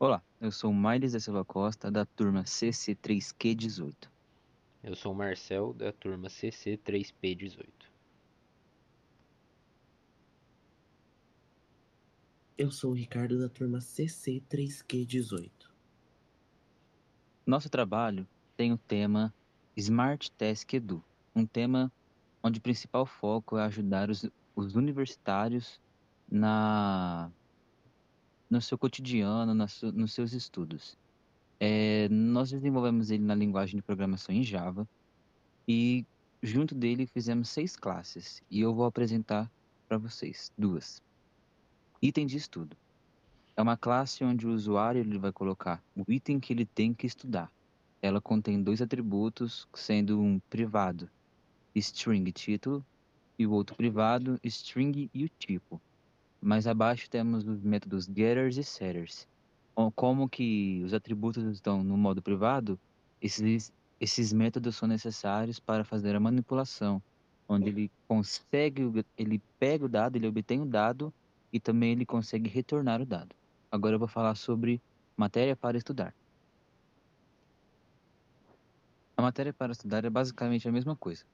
Olá, eu sou o Mailes da Silva Costa, da turma CC3Q18. Eu sou o Marcel, da turma CC3P18. Eu sou o Ricardo da turma CC3Q18. Nosso trabalho tem o tema Smart Task Edu, um tema onde o principal foco é ajudar os universitários na, no seu cotidiano, nos seus estudos. Nós desenvolvemos ele na linguagem de programação em Java e junto dele fizemos 6 classes e eu vou apresentar para vocês duas. Item de estudo. É uma classe onde o usuário ele vai colocar o item que ele tem que estudar. Ela contém 2 atributos, sendo um privado, string título, e o outro privado, string e o tipo. Mais abaixo temos os métodos getters e setters. Como que os atributos estão no modo privado, esses métodos são necessários para fazer a manipulação, onde ele pega o dado, ele obtém o dado e também ele consegue retornar o dado. Agora eu vou falar sobre matéria para estudar. A matéria para estudar é basicamente a mesma coisa.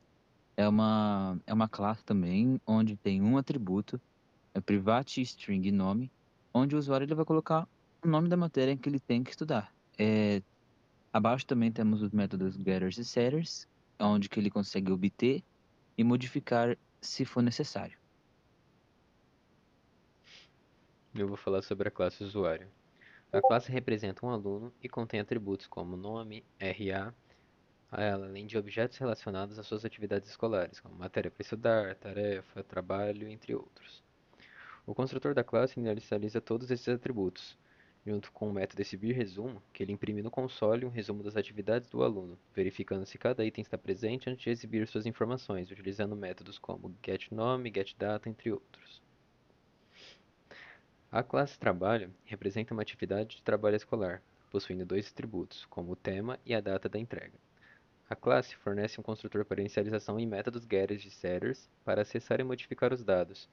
É uma classe também, onde tem um atributo, é private string e nome, onde o usuário ele vai colocar o nome da matéria que ele tem que estudar. Abaixo também temos os métodos getters e setters, onde que ele consegue obter e modificar se for necessário. Eu vou falar sobre a classe usuário. A classe representa um aluno e contém atributos como nome, RA, além de objetos relacionados às suas atividades escolares, como matéria para estudar, tarefa, trabalho, entre outros. O construtor da classe inicializa todos esses atributos, junto com o método exibir_resumo, que ele imprime no console um resumo das atividades do aluno, verificando se cada item está presente antes de exibir suas informações, utilizando métodos como getNome, getData, entre outros. A classe trabalho representa uma atividade de trabalho escolar, possuindo 2 atributos, como o tema e a data da entrega. A classe fornece um construtor para inicialização em métodos getters e setters para acessar e modificar os dados,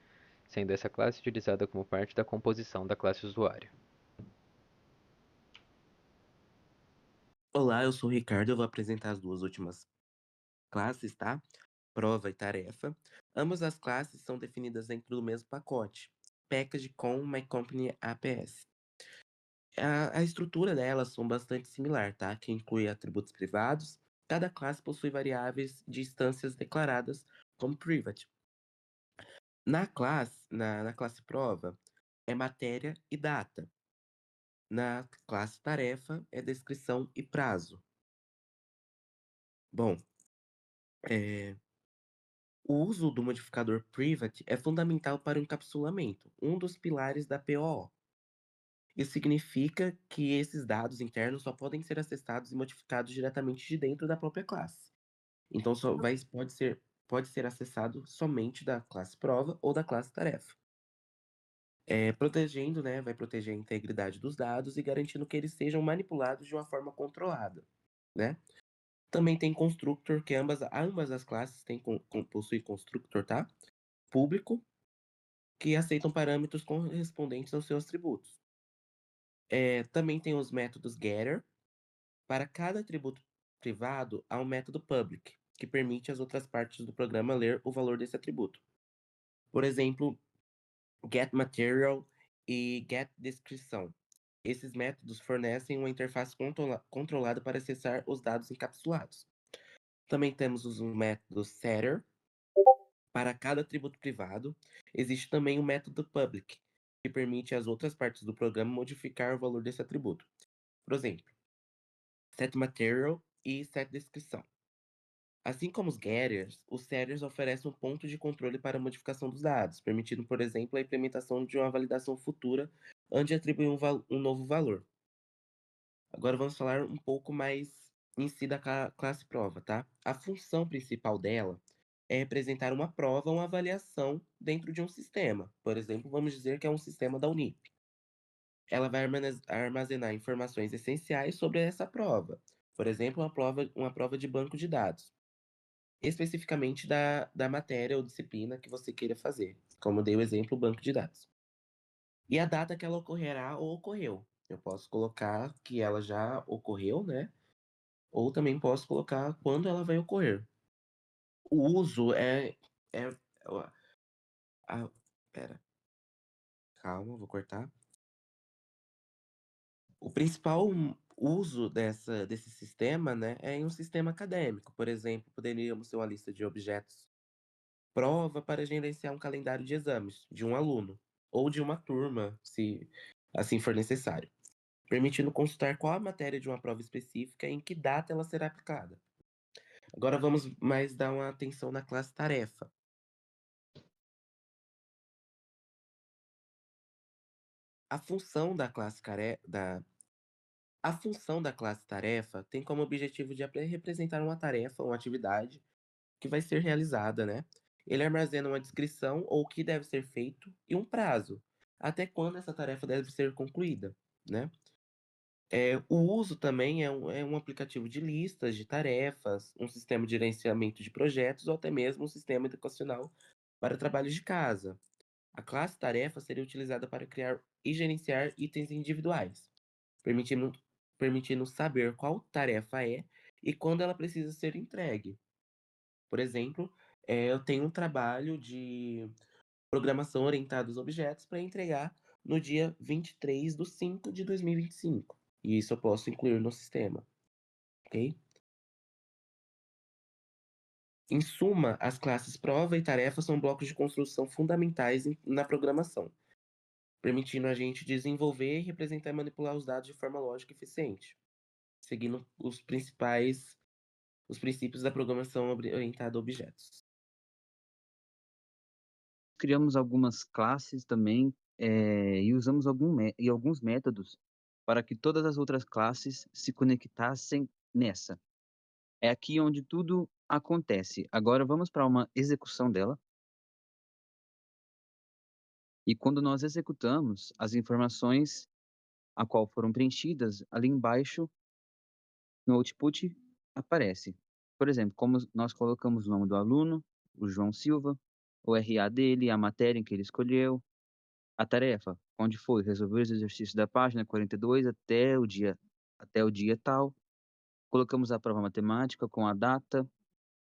sendo essa classe utilizada como parte da composição da classe usuário. Olá, eu sou o Ricardo, eu vou apresentar as duas últimas classes, tá? Prova e tarefa. Ambas as classes são definidas dentro do mesmo pacote, package com MyCompany APS. A estrutura delas são bastante similar, tá? Que inclui atributos privados. Cada classe possui variáveis de instâncias declaradas como private. Na classe prova, é matéria e data. Na classe tarefa, é descrição e prazo. Bom, é, o uso do modificador private é fundamental para o encapsulamento, um dos pilares da POO. Isso significa que esses dados internos só podem ser acessados e modificados diretamente de dentro da própria classe. Então pode ser acessado somente da classe prova ou da classe tarefa. Protegendo, né, vai proteger a integridade dos dados e garantindo que eles sejam manipulados de uma forma controlada, né? Também tem constructor, que ambas as classes possuem constructor, tá? Público, que aceitam parâmetros correspondentes aos seus atributos. Também tem os métodos getter. Para cada atributo privado, há um método public, que permite às outras partes do programa ler o valor desse atributo. Por exemplo, getMaterial e getDescrição. Esses métodos fornecem uma interface controlada para acessar os dados encapsulados. Também temos os métodos setter. Para cada atributo privado, existe também o método public, que permite às outras partes do programa modificar o valor desse atributo. Por exemplo, setMaterial e setDescrição. Assim como os getters, os setters oferecem um ponto de controle para a modificação dos dados, permitindo, por exemplo, a implementação de uma validação futura antes de atribuir um novo valor. Agora vamos falar um pouco mais em si da classe prova, tá? A função principal dela é representar uma prova ou uma avaliação dentro de um sistema. Por exemplo, vamos dizer que é um sistema da Unip. Ela vai armazenar informações essenciais sobre essa prova. Por exemplo, uma prova de banco de dados. Especificamente da matéria ou disciplina que você queira fazer. Como eu dei o exemplo, banco de dados. E a data que ela ocorrerá ou ocorreu. Eu posso colocar que ela já ocorreu, né? Ou também posso colocar quando ela vai ocorrer. O uso é a pera, calma, vou cortar. O principal uso desse sistema, né, é em um sistema acadêmico. Por exemplo, poderíamos ter uma lista de objetos prova para gerenciar um calendário de exames de um aluno ou de uma turma, se assim for necessário, permitindo consultar qual a matéria de uma prova específica e em que data ela será aplicada. Agora vamos mais dar uma atenção na classe tarefa. A função da classe a função da classe tarefa tem como objetivo de representar uma tarefa, uma atividade que vai ser realizada, né? Ele armazena uma descrição ou o que deve ser feito e um prazo, até quando essa tarefa deve ser concluída, né? O uso também é um aplicativo de listas de tarefas, um sistema de gerenciamento de projetos ou até mesmo um sistema educacional para trabalhos de casa. A classe tarefa seria utilizada para criar e gerenciar itens individuais, permitindo, permitindo saber qual tarefa é e quando ela precisa ser entregue. Por exemplo, eu tenho um trabalho de programação orientada aos objetos para entregar no dia 23/5 de 2025. E isso eu posso incluir no sistema, ok? Em suma, as classes prova e tarefa são blocos de construção fundamentais na programação, permitindo a gente desenvolver, representar e manipular os dados de forma lógica e eficiente, seguindo os princípios da programação orientada a objetos. Criamos algumas classes também, e usamos alguns métodos para que todas as outras classes se conectassem nessa. É aqui onde tudo acontece. Agora vamos para uma execução dela. E quando nós executamos, as informações a qual foram preenchidas ali embaixo no output aparece. Por exemplo, como nós colocamos o nome do aluno, o João Silva, o RA dele, a matéria em que ele escolheu, a tarefa, onde foi resolver os exercícios da página 42 até o dia tal. Colocamos a prova matemática com a data,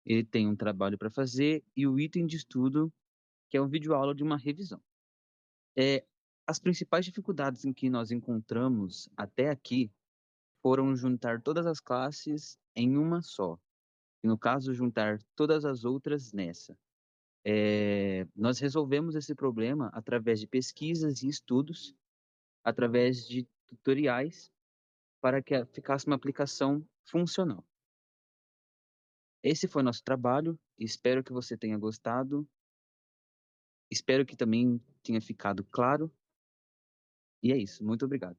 ele tem um trabalho para fazer e o item de estudo, que é um vídeo-aula de uma revisão. As principais dificuldades em que nós encontramos até aqui foram juntar todas as classes em uma só, e no caso, juntar todas as outras nessa. Nós resolvemos esse problema através de pesquisas e estudos, através de tutoriais, para que ficasse uma aplicação funcional. Esse foi nosso trabalho, espero que você tenha gostado, espero que também tenha ficado claro, e é isso, muito obrigado.